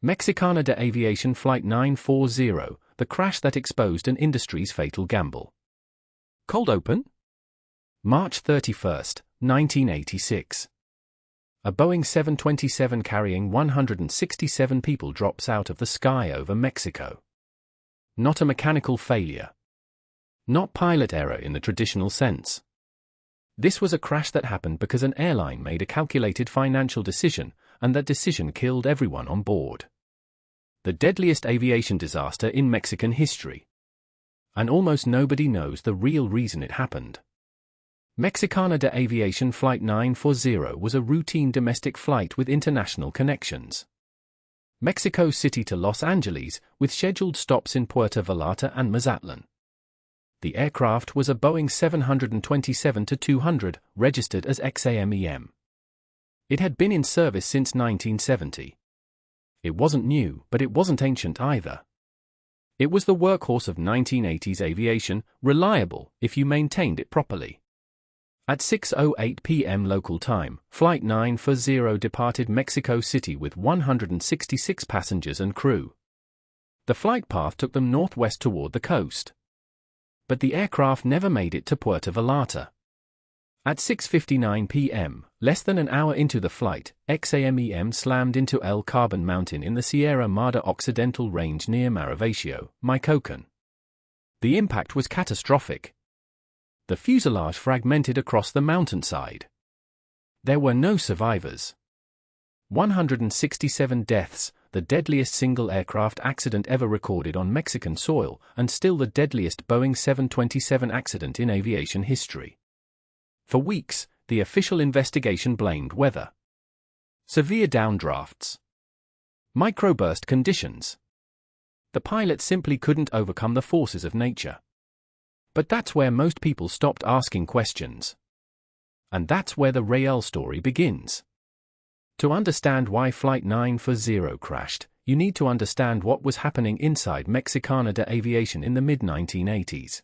Mexicana de Aviación Flight 940, the crash that exposed an industry's fatal gamble. Cold open? March 31, 1986. A Boeing 727 carrying 167 people drops out of the sky over Mexico. Not a mechanical failure. Not pilot error in the traditional sense. This was a crash that happened because an airline made a calculated financial decision, and that decision killed everyone on board. The deadliest aviation disaster in Mexican history. And almost nobody knows the real reason it happened. Mexicana de Aviación Flight 940 was a routine domestic flight with international connections. Mexico City to Los Angeles, with scheduled stops in Puerto Vallarta and Mazatlán. The aircraft was a Boeing 727-200, registered as XA-MEM. It had been in service since 1970. It wasn't new, but it wasn't ancient either. It was the workhorse of 1980s aviation, reliable if you maintained it properly. At 6:08 p.m. local time, Flight 940 departed Mexico City with 166 passengers and crew. The flight path took them northwest toward the coast. But the aircraft never made it to Puerto Vallarta. At 6:59 p.m., less than an hour into the flight, XA-MEM slammed into El Carbon Mountain in the Sierra Madre Occidental Range near Maravacio, Michoacán. The impact was catastrophic. The fuselage fragmented across the mountainside. There were no survivors. 167 deaths, the deadliest single aircraft accident ever recorded on Mexican soil, and still the deadliest Boeing 727 accident in aviation history. For weeks, the official investigation blamed weather. Severe downdrafts. Microburst conditions. The pilot simply couldn't overcome the forces of nature. But that's where most people stopped asking questions. And that's where the real story begins. To understand why Flight 940 crashed, you need to understand what was happening inside Mexicana de Aviación in the mid-1980s.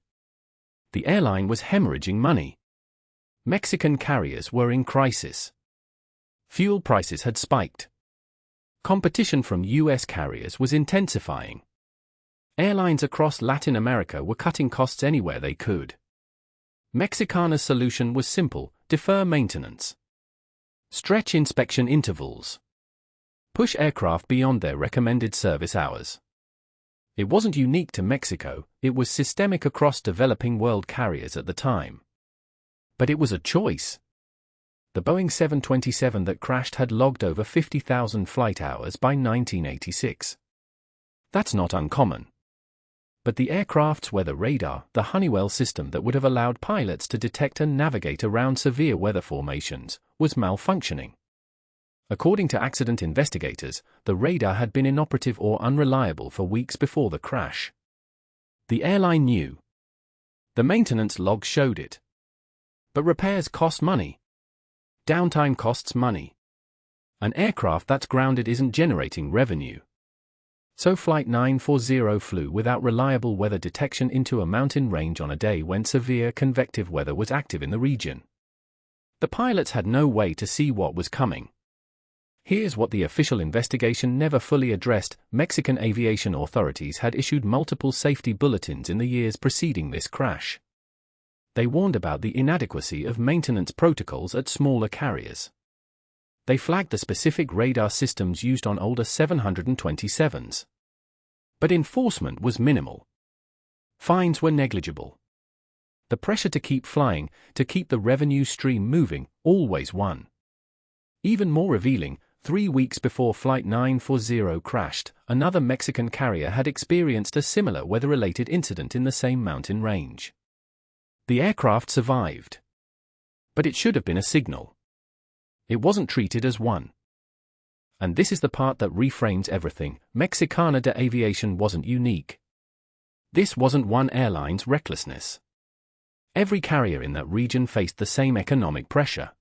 The airline was hemorrhaging money. Mexican carriers were in crisis. Fuel prices had spiked. Competition from U.S. carriers was intensifying. Airlines across Latin America were cutting costs anywhere they could. Mexicana's solution was simple: defer maintenance. Stretch inspection intervals. Push aircraft beyond their recommended service hours. It wasn't unique to Mexico, it was systemic across developing world carriers at the time. But it was a choice. The Boeing 727 that crashed had logged over 50,000 flight hours by 1986. That's not uncommon. But the aircraft's weather radar, the Honeywell system that would have allowed pilots to detect and navigate around severe weather formations, was malfunctioning. According to accident investigators, the radar had been inoperative or unreliable for weeks before the crash. The airline knew. The maintenance logs showed it. But repairs cost money. Downtime costs money. An aircraft that's grounded isn't generating revenue. So Flight 940 flew without reliable weather detection into a mountain range on a day when severe convective weather was active in the region. The pilots had no way to see what was coming. Here's what the official investigation never fully addressed: Mexican aviation authorities had issued multiple safety bulletins in the years preceding this crash. They warned about the inadequacy of maintenance protocols at smaller carriers. They flagged the specific radar systems used on older 727s. But enforcement was minimal. Fines were negligible. The pressure to keep flying, to keep the revenue stream moving, always won. Even more revealing, 3 weeks before Flight 940 crashed, another Mexican carrier had experienced a similar weather-related incident in the same mountain range. The aircraft survived. But it should have been a signal. It wasn't treated as one. And this is the part that reframes everything: Mexicana de Aviación wasn't unique. This wasn't one airline's recklessness. Every carrier in that region faced the same economic pressure.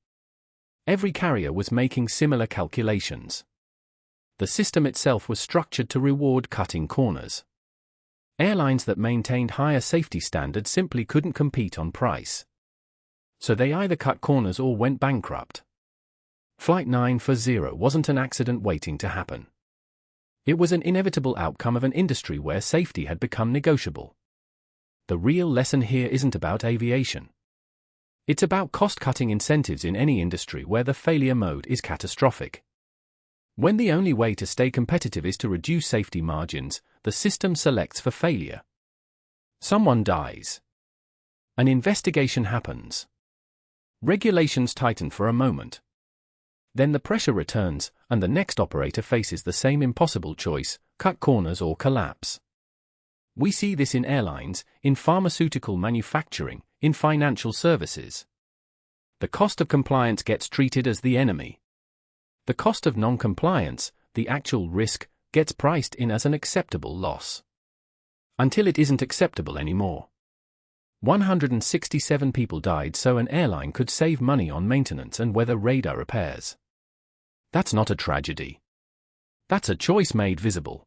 Every carrier was making similar calculations. The system itself was structured to reward cutting corners. Airlines that maintained higher safety standards simply couldn't compete on price. So they either cut corners or went bankrupt. Flight 940 wasn't an accident waiting to happen. It was an inevitable outcome of an industry where safety had become negotiable. The real lesson here isn't about aviation. It's about cost-cutting incentives in any industry where the failure mode is catastrophic. When the only way to stay competitive is to reduce safety margins, the system selects for failure. Someone dies. An investigation happens. Regulations tighten for a moment. Then the pressure returns, and the next operator faces the same impossible choice: cut corners or collapse. We see this in airlines, in pharmaceutical manufacturing, in financial services. The cost of compliance gets treated as the enemy. The cost of non-compliance, the actual risk, gets priced in as an acceptable loss. Until it isn't acceptable anymore. 167 people died so an airline could save money on maintenance and weather radar repairs. That's not a tragedy. That's a choice made visible.